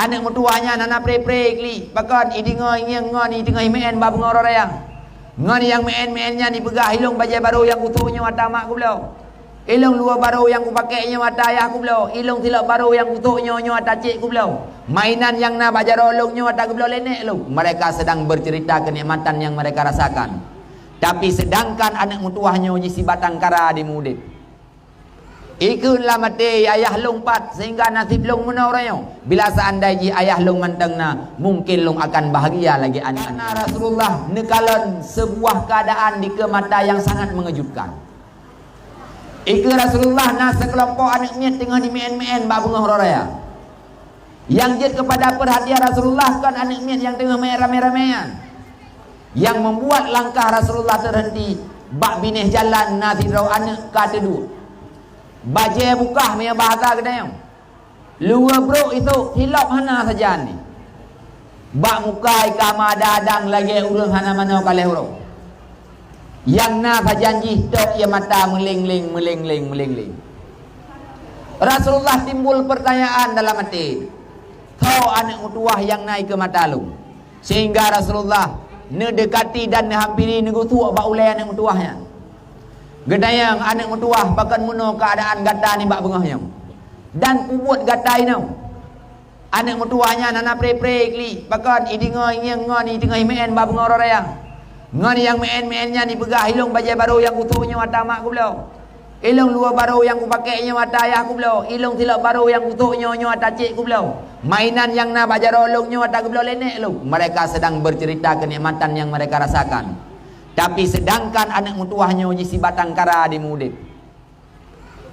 Anak mertuanya nana pre-pre kli. Bahkan idinga ingin ngani tengah meen bab ngororayang. Ngani yang meen-meennya dipegah hilung baju baru yang utuhnya mata mak ku belau. Ilung luar baru yang ku pakainya mata ayah ku belau. Ilung tilak baru yang utuhnya mata cik ku belau. Mainan yang na bajar olongnya mata ku belau lenek lu. Mereka sedang bercerita kenikmatan yang mereka rasakan. Tapi sedangkan anak mertuanya si batang kara di mudip. Ikunlah mati ayah lompat sehingga nasib long mana orangnya. Bila seandainya ayah long mantengna, mungkin long akan bahagia lagi anak-anak. Rasulullah nekalan sebuah keadaan di kemata yang sangat mengejutkan. Ikut Rasulullah na sekelompok anaknya tengah di meen-meen bak bunga hororaya. Yang jid kepada perhatian Rasulullah kan anaknya yang tengah merah-merahan. Yang membuat langkah Rasulullah terhenti bak binih jalan na tidrau anak kata dua. Baje bukah punya bahasa kedai. Luar bro itu hilap hana saja ni. Bak mukai kama dadang lagi urang hana mana kalih urang. Yang na janji tok ia mata melingling. Rasulullah timbul pertanyaan dalam hati. Kau anak mutuah yang naik ke mata lu. Sehingga Rasulullah nedekati dan hampiri negutu bak ulai anak mutuahnya. Gedayang anak mertuah bahkan muno keadaan gata ni bak bengahnya. Dan pubut gata ini. Anak mertuahnya nana pre-pre kli. Bahkan idinga ingin ngani tengah meen bak bengah rorayang. Ngani yang meen-meennya dipegah hilung baju baru yang utuhnya mata mak ku belau. Ilung luar baru yang ku pakainya mata ayah ku belau. Ilung tilak baru yang utuhnya mata cik ku belau. Mainan yang na bajar olongnya mata ku belau lenek lu. Mereka sedang bercerita kenikmatan yang mereka rasakan. Tapi sedangkan anak mertuahnya si batang kara di mudip.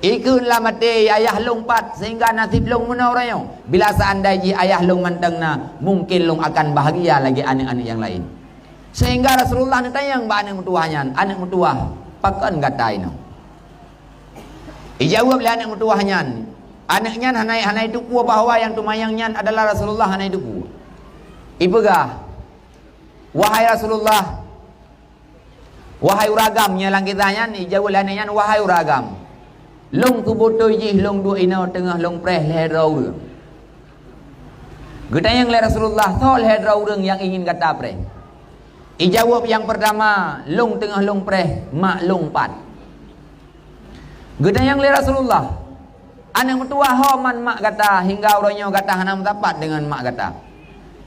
Ikunlah mati ayah lompat sehingga nasib long mana orangnya. Bila seandainya ayah long mantengna, mungkin long akan bahagia lagi anak-anak yang lain. Sehingga Rasulullah ditanya ba anak mertuahnya, anak mertuah pakan gatai no. Ijawab le anak mertuahnya, anaknya hanai duku bahwa yang tumayangnya adalah Rasulullah hanai duku. Ipegah, wahai Rasulullah, wahai uragamnya lang kitanya ni jauh lananya wahai uragam. Long tubuh toji long dua ina tengah long preh leherau. Gita yang le Rasulullah tol leherau yang ingin kata preh. Ijawab yang pertama long tengah long preh mak long pat. Gita yang le Rasulullah anak mertua homan mak kata hingga orangnya kata hanam tapat dengan mak kata.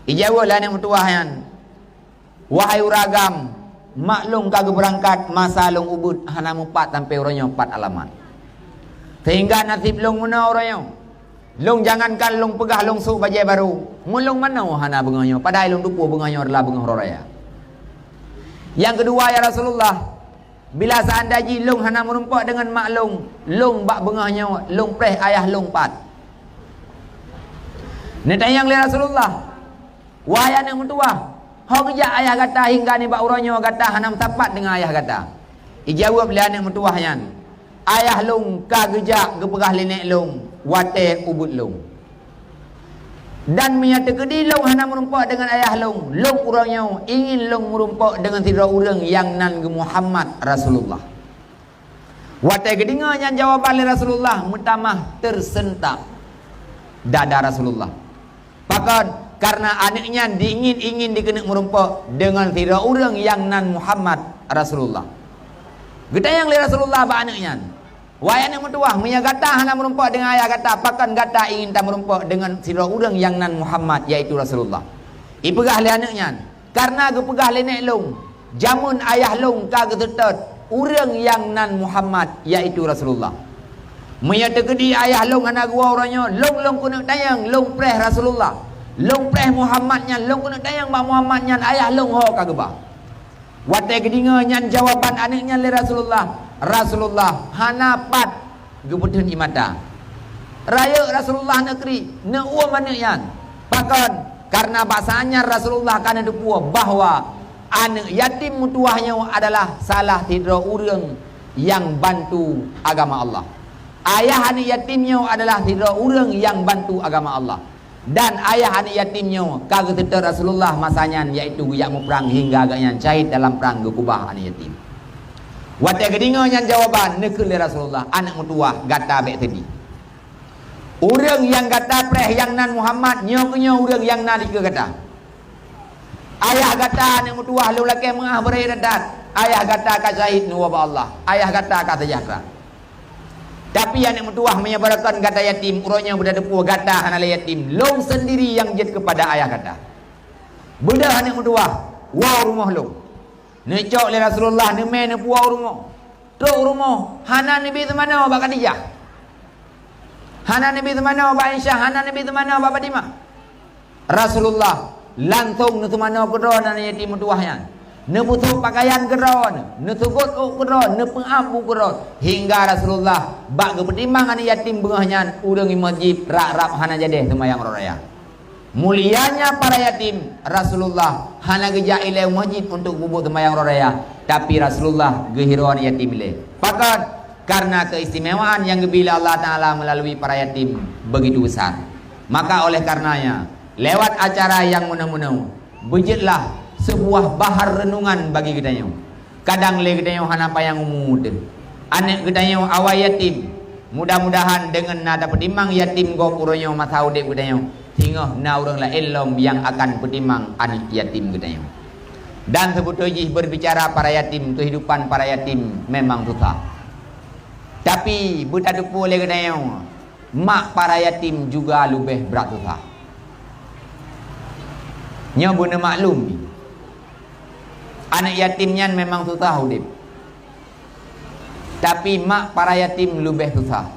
Ijawab anak mertua yang wahai uragam maklum kagak berangkat masa long ubud hana mupat sampai orangnya 4 alamat. Sehingga nasib long mana orangnya. Long jangankan long pegah long su baju baru. Mulung mana hana bengahnya padahal long dupu bengahnya adalah bengah roraya. Yang kedua ya Rasulullah, bila seandainya long hana merumpak dengan maklum long bak bengahnya long preh ayah long 4. Netayang li Rasulullah, wahai anak mertua, hok ja ayah kata hingga ni bak uranyo kata hanam tapat dengan ayah kata. Ijawab le anak mertuahnya. Ayah long ka gejak gepegah lenek long wate ubud long. Dan menyata kedi long hanam merumpak dengan ayah long. Long uranyo ingin long merumpak dengan tidak urang yang nan ke Muhammad Rasulullah. Wate kedinga yang jawaban le Rasulullah mutamah tersentak dada Rasulullah. Bahkan karena anaknya ingin dikena merumpak dengan tidak orang yang nan Muhammad Rasulullah. Kita yang lihat Rasulullah ba anaknya. Wahai anak mertua, punya kata hana merumpak dengan ayah kata, pakan kata ingin tak merumpak dengan tidak orang yang nan Muhammad yaitu Rasulullah. Ipegah le anaknya. Karena gepegah le nek long, jamun ayah long ka getetet orang yang nan Muhammad yaitu Rasulullah. Menyata kedi ayah long hana gua orangnya, long kena tayang long preh Rasulullah. Long preh Muhammadnya, long kena tayang bak Muhammadnya, ayah long ho kageba. Watai kedinga nyan jawaban anaknya le Rasulullah hana pat gebutun imata. Raya Rasulullah negeri ne uam anaknya. Bahkan karena bahasanya Rasulullah kana depua bahwa anak yatim mutuahnya adalah salah tidak urang yang bantu agama Allah. Ayah anak yatimnya adalah tidak urang yang bantu agama Allah. Dan ayah anak yatimnya kagak tetap Rasulullah masanya yaitu yak perang hingga agaknya syahid dalam perang Kubah anak yatim. Watai kedinga yang jawaban nekul Rasulullah anak mutuah gata bek tadi. Urang yang kata preh yang nan Muhammad nyo urang yang nan dika kata. Ayah kata ni mutuah lu laki mengah berai dadat. Ayah kata ka syahid nu wa Allah. Ayah kata ka sejahtera. Tapi yang mutuah menyebarkan kata yatim, urangnya berada pu kata hanala yatim. Long sendiri yang jid kepada ayah kata. Bedah ni mutuah, wow rumah lu. Ni cok le Rasulullah ni me ni puau rumah. Tok rumah, hana nabi tu mana ba Khadijah? Hana Nabi tu mana Abah Aisyah, Hana Nabi tu mana Abah Fatimah. Rasulullah lantung tu mana kedon dan yatim tuahnya. Ne butuh pakaian kedon, ne tugut kedon, ne pengampu kedon. Hingga Rasulullah bak ke pertimbangan yatim bengahnya urang masjid rak-rak hana jadeh semayang raya. Mulianya para yatim, Rasulullah hana geja ilai masjid untuk bubuk semayang raya, tapi Rasulullah gehiruan yatim ilai. Pakat karena keistimewaan yang bila Allah Ta'ala melalui para yatim begitu besar. Maka oleh karenanya lewat acara yang menang-menang bejitlah sebuah bahar renungan bagi kita. Kadang le kita hanapa yang umud anak kita awal yatim. Mudah-mudahan dengan nada pertimbang yatim go puronyo matau dek kita hingga na urang la ilom yang akan pertimbang anak yatim kita. Dan sebetulnya berbicara para yatim, kehidupan para yatim memang susah. Tapi bertadu boleh kena mak para yatim juga lebih berat susah. Nya guna maklum anak yatimnya memang susah udip. Tapi mak para yatim lebih susah.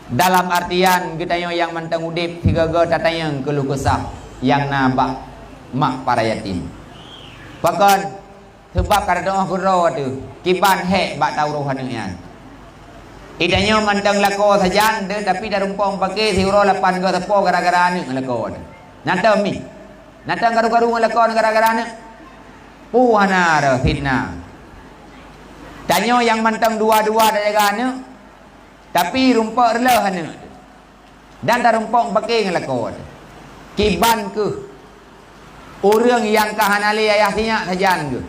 Dalam artian kita yang mentang udip tiga tatanya keluh kesah yang nabak mak para yatim. Bahkan sebab kada doa guru tu kiban hek bak tahu rohannya. Idanya mandang lako sajan de tapi dah rumpong pakai siro lapan ke tepo gara-gara ni lako. Nata mi. Nata garu-garu lako gara-gara ni. Puhana dah fitnah. Tanya yang mantang dua-dua dah jaga ni. Tapi rumpok relah ni. Dan dah rumpong pakai lako. Kiban ke orang yang kahanali ayah sinyak sajan ke.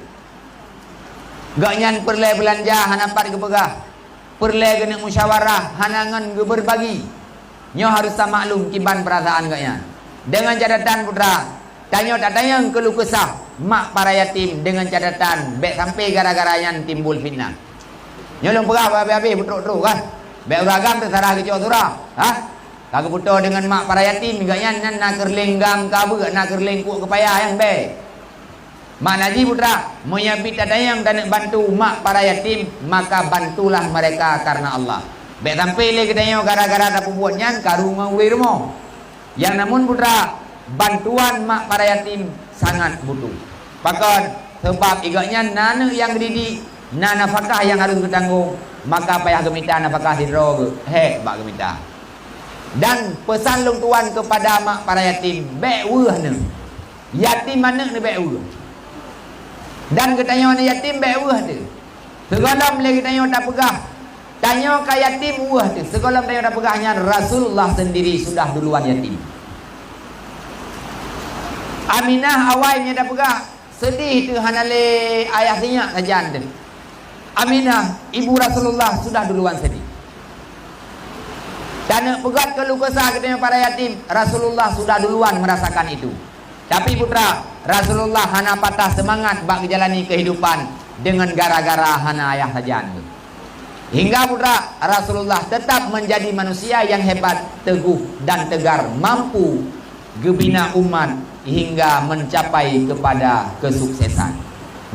Gaknyan perlai belanja hanapat ke pegah. Perlai kena musyawarah, hanangan ke berbagi. Nyo harus tak maklum kiban perasaan kaya. Dengan catatan putra, tanya tak tanya keluh kesah mak para yatim dengan catatan bek sampai gara-gara yang timbul fitnah. Nyo long pegah habis-habis putruk-putruk kan. Bek uragam terserah ke surah. Ha? Kagak putra dengan mak para yatim gaknya nak kerlenggam ka be nak kerlengkuk kepayah yang baik. Mak Naji putra menyabit tadayang dan bantu mak para yatim, maka bantulah mereka karena Allah. Bek sampai le kita gara-gara tak buatnya karungan wirmo. Yang namun putra bantuan mak para yatim sangat butuh. Bahkan sebab igaknya nana yang didik, nana nafkah yang harus ditanggung, maka payah gemita nafkah didro he bak gemita. Dan pesan long tuan kepada mak para yatim, bek weuh ne. Yatim mana ne bek weuh. Dan ketanya ni yatim baik urah tu. Segalam lagi tanya tak pegah. Tanya ke yatim urah tu. Segalam tanya tak pegahnya Rasulullah sendiri sudah duluan yatim. Aminah awalnya tak pegah. Sedih tu hanale ayah sinyak saja tu. Aminah ibu Rasulullah sudah duluan sedih. Dan pegat keluh kesah ketanya para yatim, Rasulullah sudah duluan merasakan itu. Tapi putra, Rasulullah hana patah semangat bak jalani kehidupan dengan gara-gara hana ayah saja. Hingga putra, Rasulullah tetap menjadi manusia yang hebat, teguh dan tegar, mampu gebina umat hingga mencapai kepada kesuksesan.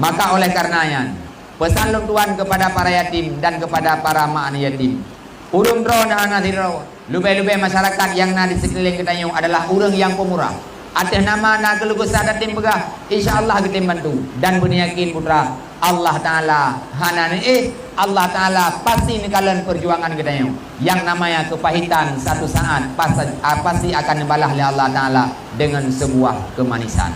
Maka oleh karenanya, pesan long tuan kepada para yatim dan kepada para mak yatim, urung dro dan nadiro, lubai-lubai masyarakat yang di sekeliling kita adalah urang yang pemurah. Atas nama nak keluh kesah datin pegah, insya-Allah kita bantu dan beryakin putra Allah Taala hana Allah Taala pasti nikalan perjuangan kita yang namanya kepahitan satu saat pasti akan dibalas oleh Allah Taala dengan sebuah kemanisan.